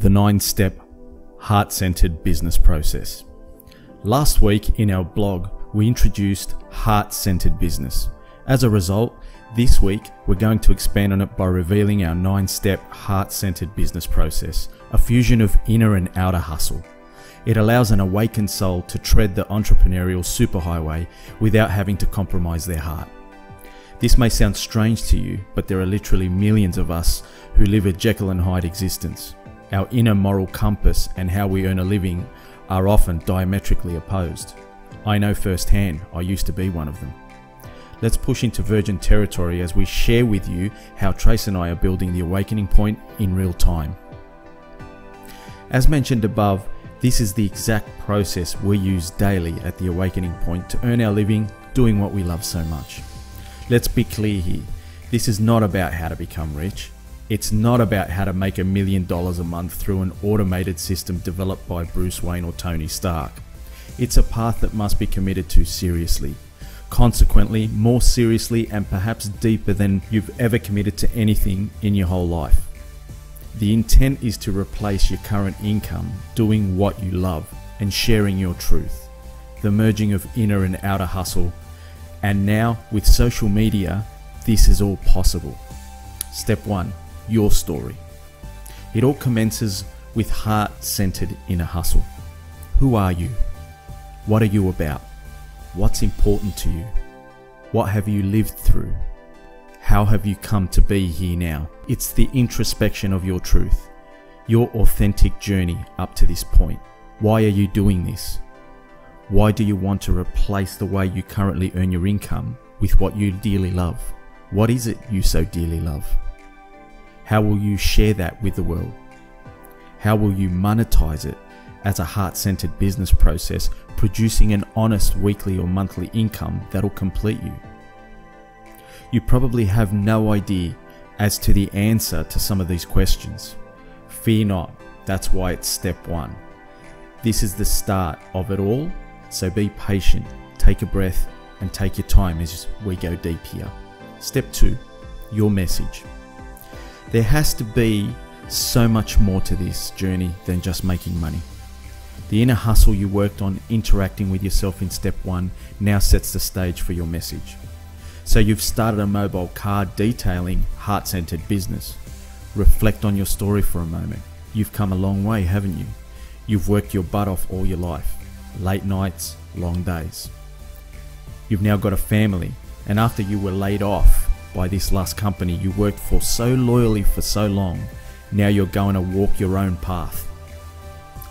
the 9-step heart-centered business process. Last week in our blog, we introduced heart-centered business. As a result, this week we're going to expand on it by revealing our 9-step heart-centered business process, a fusion of inner and outer hustle. It allows an awakened soul to tread the entrepreneurial superhighway without having to compromise their heart. This may sound strange to you, but there are literally millions of us who live a Jekyll and Hyde existence. Our inner moral compass and how we earn a living are often diametrically opposed. I know firsthand, I used to be one of them. Let's push into virgin territory as we share with you how Trace and I are building the Awakening Point in real time. As mentioned above, this is the exact process we use daily at the Awakening Point to earn our living doing what we love so much. Let's be clear here, this is not about how to become rich. It's not about how to make $1 million a month through an automated system developed by Bruce Wayne or Tony Stark. It's a path that must be committed to seriously. Consequently, more seriously and perhaps deeper than you've ever committed to anything in your whole life. The intent is to replace your current income doing what you love and sharing your truth. The merging of inner and outer hustle. And now, with social media, this is all possible. Step 1. Your story. It all commences with heart-centered inner hustle. Who are you? What are you about? What's important to you? What have you lived through? How have you come to be here now? It's the introspection of your truth, your authentic journey up to this point. Why are you doing this? Why do you want to replace the way you currently earn your income with what you dearly love? What is it you so dearly love? How will you share that with the world? How will you monetize it as a heart-centered business process, producing an honest weekly or monthly income that'll complete you? You probably have no idea as to the answer to some of these questions. Fear not, that's why it's step 1. This is the start of it all, so be patient, take a breath, and take your time as we go deep here. Step 2, your message. There has to be so much more to this journey than just making money. The inner hustle you worked on interacting with yourself in step 1 now sets the stage for your message. So you've started a mobile card detailing heart-centered business. Reflect on your story for a moment. You've come a long way, haven't you? You've worked your butt off all your life. Late nights, long days. You've now got a family, and after you were laid off by this last company you worked for so loyally for so long, now you're going to walk your own path.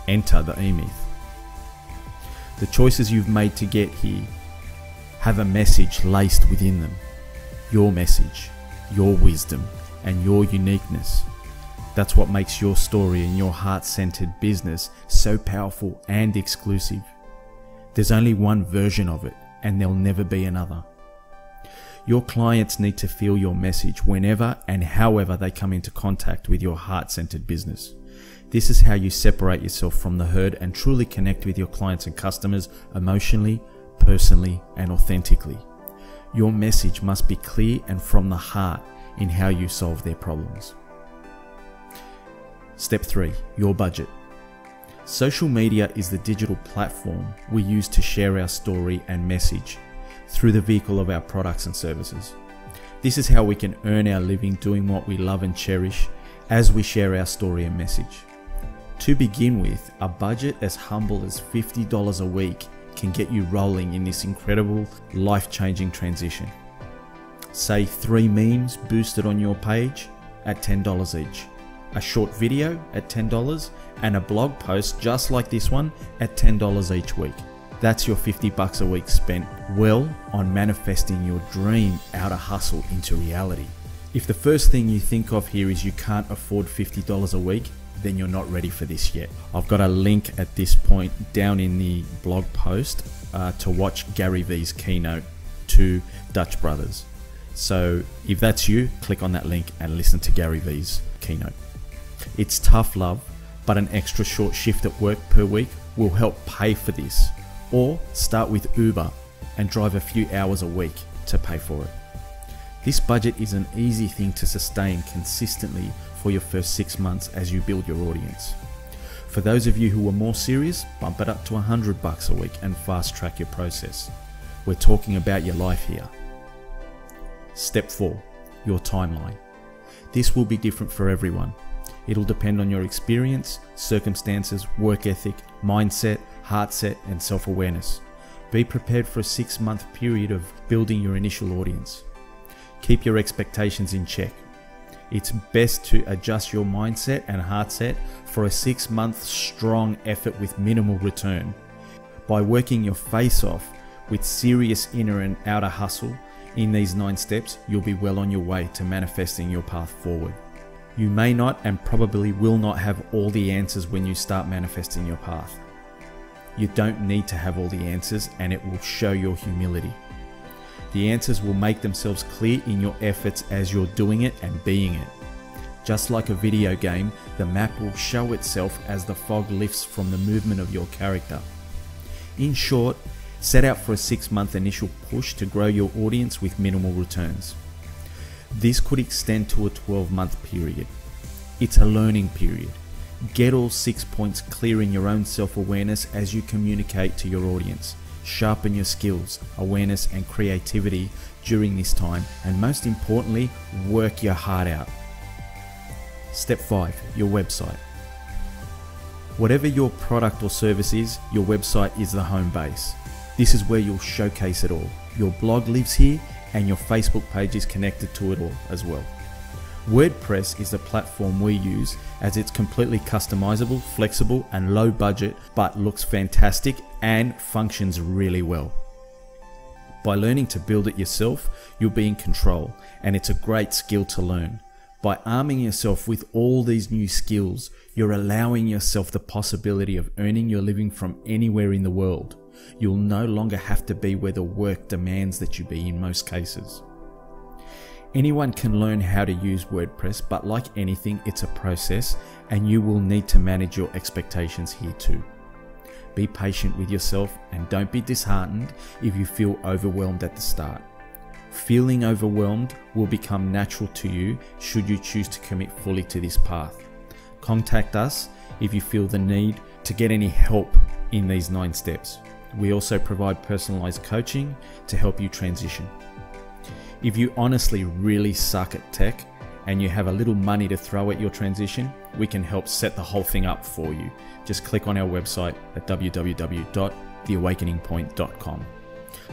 Enter the E-Myth. The choices you've made to get here have a message laced within them. Your message, your wisdom, and your uniqueness. That's what makes your story and your heart-centered business so powerful and exclusive. There's only one version of it, and there'll never be another. Your clients need to feel your message whenever and however they come into contact with your heart-centered business. This is how you separate yourself from the herd and truly connect with your clients and customers emotionally, personally, and authentically. Your message must be clear and from the heart in how you solve their problems. Step 3, your budget. Social media is the digital platform we use to share our story and message through the vehicle of our products and services. This is how we can earn our living doing what we love and cherish as we share our story and message. To begin with, a budget as humble as $50 a week can get you rolling in this incredible, life-changing transition. Say 3 memes boosted on your page at $10 each, a short video at $10, and a blog post just like this one at $10 each week. That's your $50 a week spent well on manifesting your dream outer hustle into reality. If the first thing you think of here is you can't afford $50 a week, then you're not ready for this yet. I've got a link at this point down in the blog post to watch Gary Vee's keynote to Dutch Brothers. So if that's you, click on that link and listen to Gary Vee's keynote. It's tough love, but an extra short shift at work per week will help pay for this. Or start with Uber and drive a few hours a week to pay for it. This budget is an easy thing to sustain consistently for your first 6 months as you build your audience. For those of you who are more serious, bump it up to $100 a week and fast track your process. We're talking about your life here. Step 4, your timeline. This will be different for everyone. It'll depend on your experience, circumstances, work ethic, mindset, heart set, and self-awareness. Be prepared for a 6-month period of building your initial audience. Keep your expectations in check. It's best to adjust your mindset and heart set for a 6-month strong effort with minimal return. By working your face off with serious inner and outer hustle in these 9 steps, you'll be well on your way to manifesting your path forward. You may not and probably will not have all the answers when you start manifesting your path. You don't need to have all the answers, and it will show your humility. The answers will make themselves clear in your efforts as you're doing it and being it. Just like a video game, the map will show itself as the fog lifts from the movement of your character. In short, set out for a 6-month initial push to grow your audience with minimal returns. This could extend to a 12-month period. It's a learning period. Get all 6 points clear in your own self-awareness as you communicate to your audience. Sharpen your skills, awareness, and creativity during this time, and most importantly, work your heart out. Step 5, your website. Whatever your product or service is, your website is the home base. This is where you'll showcase it all. Your blog lives here, and your Facebook page is connected to it all as well. WordPress is the platform we use as it's completely customizable, flexible, and low budget, but looks fantastic and functions really well. By learning to build it yourself, you'll be in control, and it's a great skill to learn. By arming yourself with all these new skills, you're allowing yourself the possibility of earning your living from anywhere in the world. You'll no longer have to be where the work demands that you be in most cases. Anyone can learn how to use WordPress, but like anything, it's a process, and you will need to manage your expectations here too. Be patient with yourself and don't be disheartened if you feel overwhelmed at the start. Feeling overwhelmed will become natural to you should you choose to commit fully to this path. Contact us if you feel the need to get any help in these 9 steps. We also provide personalized coaching to help you transition. If you honestly really suck at tech and you have a little money to throw at your transition, we can help set the whole thing up for you. Just click on our website at www.theawakeningpoint.com.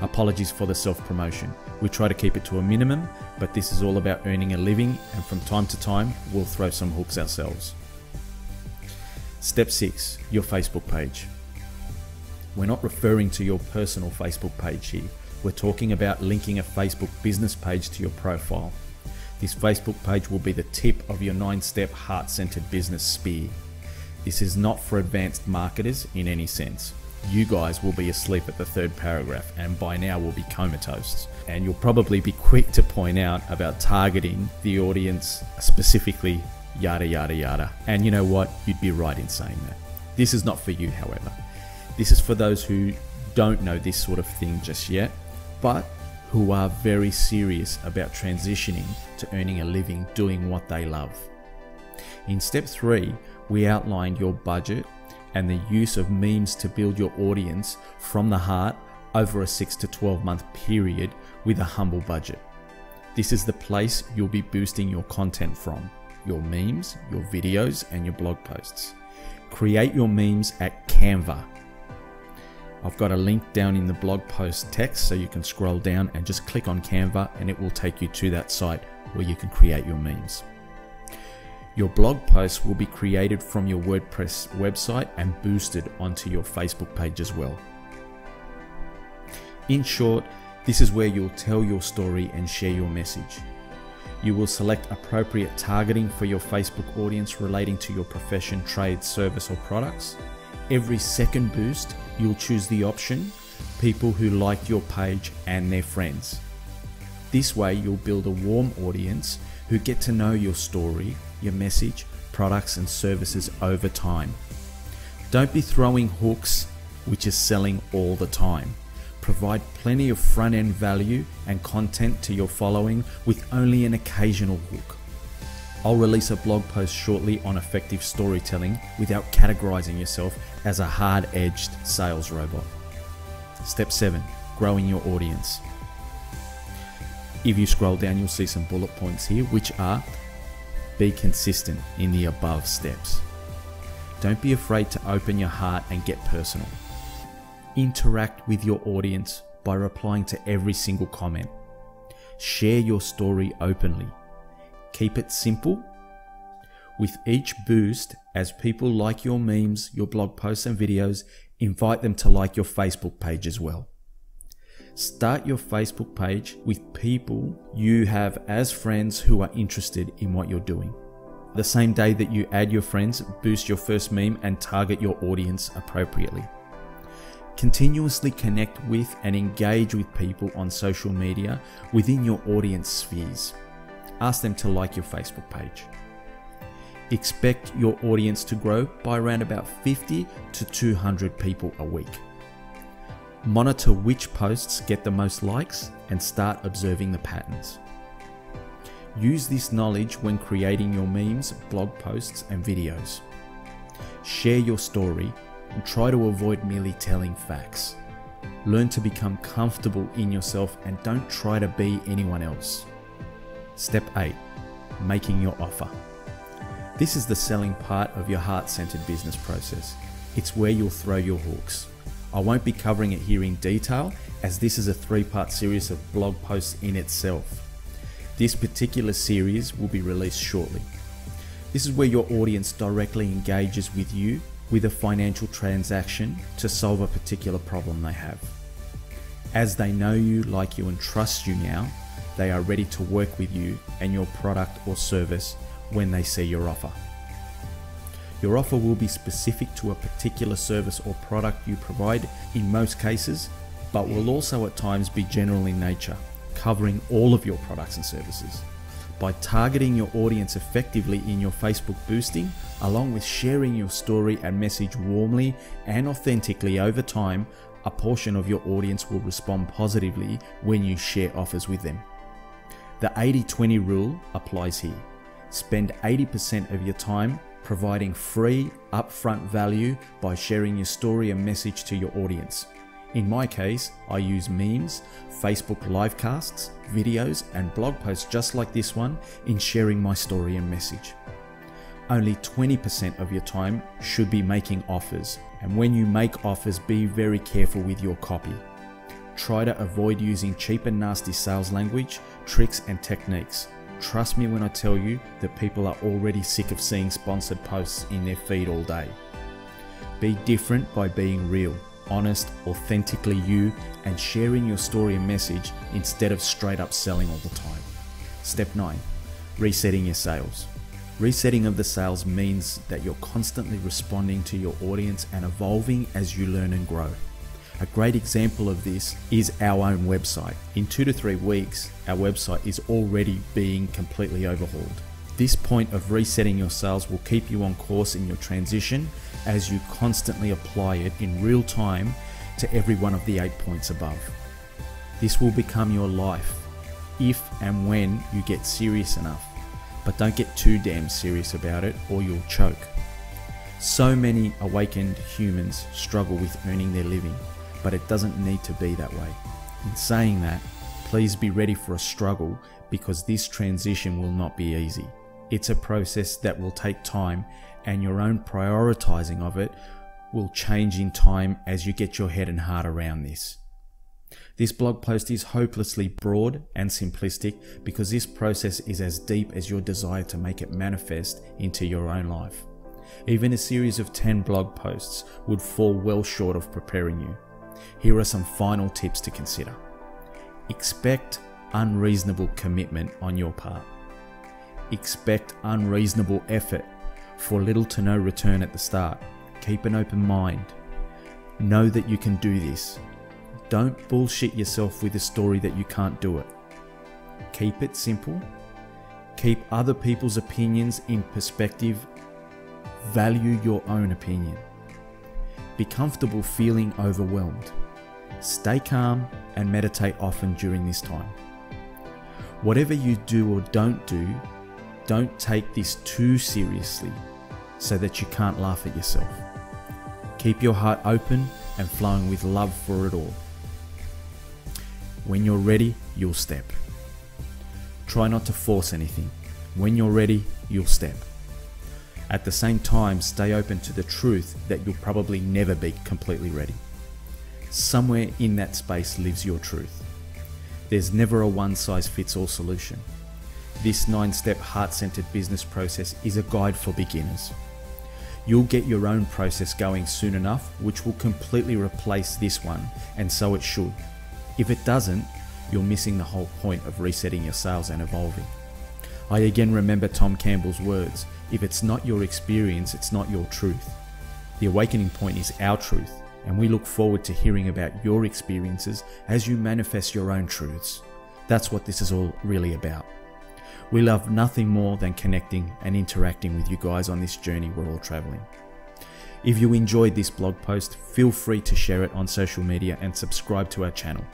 Apologies for the self-promotion. We try to keep it to a minimum, but this is all about earning a living, and from time to time, we'll throw some hooks ourselves. Step 6, your Facebook page. We're not referring to your personal Facebook page here. We're talking about linking a Facebook business page to your profile. This Facebook page will be the tip of your 9-step heart-centered business spear. This is not for advanced marketers in any sense. You guys will be asleep at the 3rd paragraph and by now will be comatose. And you'll probably be quick to point out about targeting the audience specifically, yada yada yada. And you know what? You'd be right in saying that. This is not for you, however. This is for those who don't know this sort of thing just yet, but who are very serious about transitioning to earning a living doing what they love. In step 3, we outlined your budget and the use of memes to build your audience from the heart over a 6 to 12 month period with a humble budget. This is the place you'll be boosting your content from, your memes, your videos, and your blog posts. Create your memes at Canva. I've got a link down in the blog post text so you can scroll down and just click on Canva and it will take you to that site where you can create your memes. Your blog posts will be created from your WordPress website and boosted onto your Facebook page as well. In short, this is where you'll tell your story and share your message. You will select appropriate targeting for your Facebook audience relating to your profession, trade, service, or products. Every second boost, you'll choose the option, people who like your page and their friends. This way, you'll build a warm audience who get to know your story, your message, products, and services over time. Don't be throwing hooks, which is selling all the time. Provide plenty of front-end value and content to your following with only an occasional hook. I'll release a blog post shortly on effective storytelling without categorizing yourself as a hard-edged sales robot. Step 7, growing your audience. If you scroll down, you'll see some bullet points here, which are: be consistent in the above steps. Don't be afraid to open your heart and get personal. Interact with your audience by replying to every single comment. Share your story openly. Keep it simple. With each boost, as people like your memes, your blog posts and videos, invite them to like your Facebook page as well. Start your Facebook page with people you have as friends who are interested in what you're doing. The same day that you add your friends, boost your first meme and target your audience appropriately. Continuously connect with and engage with people on social media within your audience spheres. Ask them to like your Facebook page. Expect your audience to grow by around about 50 to 200 people a week. Monitor which posts get the most likes and start observing the patterns. Use this knowledge when creating your memes, blog posts and videos. Share your story and try to avoid merely telling facts. Learn to become comfortable in yourself and don't try to be anyone else. Step 8, making your offer. This is the selling part of your heart-centered business process. It's where you'll throw your hooks. I won't be covering it here in detail, as this is a 3-part series of blog posts in itself. This particular series will be released shortly. This is where your audience directly engages with you with a financial transaction to solve a particular problem they have. As they know you, like you and trust you now, they are ready to work with you and your product or service when they see your offer. Your offer will be specific to a particular service or product you provide in most cases, but will also at times be general in nature, covering all of your products and services. By targeting your audience effectively in your Facebook boosting, along with sharing your story and message warmly and authentically over time, a portion of your audience will respond positively when you share offers with them. The 80-20 rule applies here. Spend 80% of your time providing free, upfront value by sharing your story and message to your audience. In my case, I use memes, Facebook livecasts, videos, and blog posts just like this one in sharing my story and message. Only 20% of your time should be making offers, and when you make offers, be very careful with your copy. Try to avoid using cheap and nasty sales language, tricks, and techniques. Trust me when I tell you that people are already sick of seeing sponsored posts in their feed all day. Be different by being real, honest, authentically you, and sharing your story and message instead of straight up selling all the time. Step 9, resetting your sales. Resetting of the sales means that you're constantly responding to your audience and evolving as you learn and grow. A great example of this is our own website. In 2 to 3 weeks, our website is already being completely overhauled. This point of resetting your sales will keep you on course in your transition as you constantly apply it in real time to every one of the 8 points above. This will become your life if and when you get serious enough, but don't get too damn serious about it or you'll choke. So many awakened humans struggle with earning their living, but it doesn't need to be that way. In saying that, please be ready for a struggle because this transition will not be easy. It's a process that will take time, and your own prioritizing of it will change in time as you get your head and heart around this. This blog post is hopelessly broad and simplistic because this process is as deep as your desire to make it manifest into your own life. Even a series of 10 blog posts would fall well short of preparing you. Here are some final tips to consider. Expect unreasonable commitment on your part. Expect unreasonable effort for little to no return at the start. Keep an open mind. Know that you can do this. Don't bullshit yourself with a story that you can't do it. Keep it simple. Keep other people's opinions in perspective. Value your own opinion. Be comfortable feeling overwhelmed. Stay calm and meditate often during this time. Whatever you do or don't do, don't take this too seriously so that you can't laugh at yourself. Keep your heart open and flowing with love for it all. When you're ready, you'll step. Try not to force anything. When you're ready, you'll step. At the same time, stay open to the truth that you'll probably never be completely ready. Somewhere in that space lives your truth. There's never a one-size-fits-all solution. This 9-step heart-centered business process is a guide for beginners. You'll get your own process going soon enough, which will completely replace this one, and so it should. If it doesn't, you're missing the whole point of resetting your sales and evolving. I again remember Tom Campbell's words, if it's not your experience, it's not your truth. The awakening point is our truth, and we look forward to hearing about your experiences as you manifest your own truths. That's what this is all really about. We love nothing more than connecting and interacting with you guys on this journey we're all traveling. If you enjoyed this blog post, feel free to share it on social media and subscribe to our channel.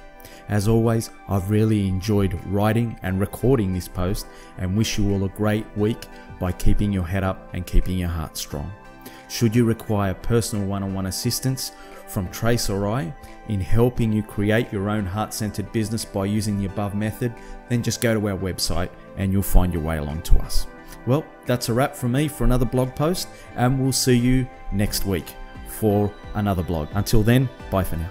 As always, I've really enjoyed writing and recording this post and wish you all a great week by keeping your head up and keeping your heart strong. Should you require personal one-on-one assistance from Trace or I in helping you create your own heart-centered business by using the above method, then just go to our website and you'll find your way along to us. Well, that's a wrap from me for another blog post, and we'll see you next week for another blog. Until then, bye for now.